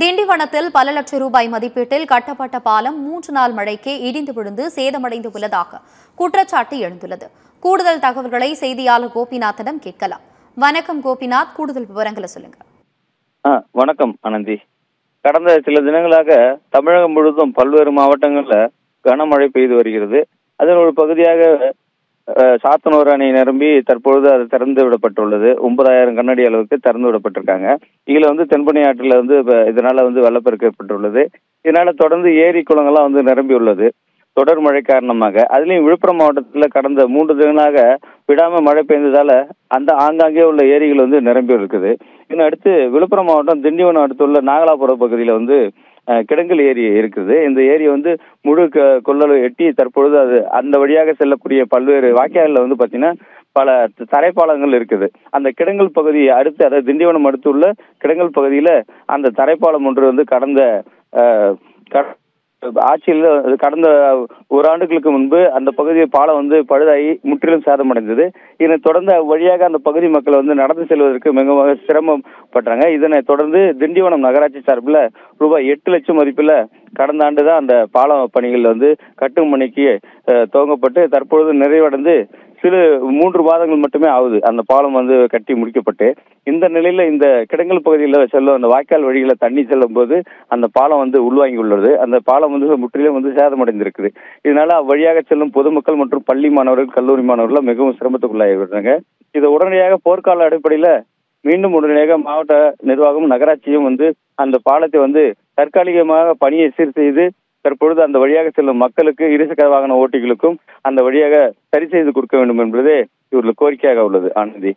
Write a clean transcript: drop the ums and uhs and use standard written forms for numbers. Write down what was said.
திண்டிவனத்தில் பல லட்சம் ரூபாய் மதிப்பீட்டில் கட்டப்பட்ட பாலம் 3 நாள் மழைக்கே இடிந்து விழுந்து சேதமடைந்து உள்ளதாக குற்றச்சாட்டு எழுந்துள்ளது. கூடுதல் தகவல்களை செய்தியாளர் கோபிநாத்திடம் கேட்கலாம். வணக்கம் கோபிநாத், கூடுதல் விவரங்களை சொல்லுங்க. வணக்கம் ஆனந்தி. கடந்த சில தினங்களாக தமிழகம் முழுவதும் பல்வேறு மாவட்டங்கள்ல கனமழை பெய்து வருகிறது. அதன் ஒரு பகுதியாக சாத்தனூர் அணை நிரம்பி தற்பொழுது அது திறந்து விடப்பட்டுள்ளது. 9,000 கண்ணாடி அளவுக்கு திறந்து விடப்பட்டிருக்காங்க. இதுல தென்பெண்ணை ஆற்றில் இதனால வெள்ளப்பெருக்கு ஏற்பட்டுள்ளது. இதனால தொடர்ந்து ஏரி குளங்கள்லாம் நிரம்பி உள்ளது தொடர் மழை காரணமாக. அதுலயும் விழுப்புரம் மாவட்டத்தில் கடந்த 3 தினங்களாக விடாம மழை பெய்ததால அந்த ஆங்காங்கே உள்ள ஏரிகள் நிரம்பி இருக்குது. இதனை அடுத்து விழுப்புரம் மாவட்டம் திண்டிவனம் அடுத்துள்ள நாகலாபுரம் பகுதியில கிடங்கல் ஏரி இருக்குது. இந்த ஏரி முழு கொள்ளளவு எட்டி தற்பொழுது அது அந்த வழியாக செல்லக்கூடிய பல்வேறு வாய்க்கால்ல பாத்தீங்கன்னா பல தரைப்பாலங்கள் இருக்குது. அந்த கிடங்கல் பகுதியை அடுத்து, அதாவது திண்டிவனம் அடுத்துள்ள கிடங்கல் பகுதியில அந்த தரைப்பாலம் ஒன்று கடந்த ஆட்சியில் கடந்த ஒரு ஆண்டுகளுக்கு முன்பு அந்த பகுதி பாலம் பழுதாகி முற்றிலும் சேதமடைந்தது. இதனை தொடர்ந்து வழியாக அந்த பகுதி மக்கள் நடந்து செல்வதற்கு மிக சிரமப்பட்டாங்க. இதனை தொடர்ந்து திண்டிவனம் நகராட்சி சார்பில் ரூபாய் 8 லட்சம் மதிப்பில் கடந்த ஆண்டு தான் அந்த பால பணிகள் கட்டும் பணிக்கு துவங்கப்பட்டு தற்பொழுது நிறைவடைந்து 3 மாதங்கள் மட்டுமே ஆகுது அந்த பாலம் கட்டி முடிக்கப்பட்டு. இந்த நிலையில இந்த கிடங்கல் பகுதியில் செல்லும் அந்த வாய்க்கால் வழிகளை தண்ணி செல்லும் போது அந்த பாலம் உள்வாங்கி உள்ளது. அந்த பாலம் முற்றிலும் சேதமடைந்திருக்குது. இதனால அவ்வழியாக செல்லும் பொதுமக்கள் மற்றும் பள்ளி மாணவர்கள், கல்லூரி மாணவர்கள் மிகவும் சிரமத்துக்குள்ளாகி வருகிறாங்க. இதை உடனடியாக போர்க்கால அடிப்படையில மீண்டும் உடனடியாக மாவட்ட நிர்வாகம், நகராட்சியும் அந்த பாலத்தை தற்காலிகமாக பணியை சீர் செய்து தற்பொழுது அந்த வழியாக செல்லும் மக்களுக்கு, இருசக்கர வாகன ஓட்டிகளுக்கும் அந்த வழியாக சரி செய்து கொடுக்க வேண்டும் என்பதே இவர்கள் கோரிக்கையாக உள்ளது. ஆனந்தி.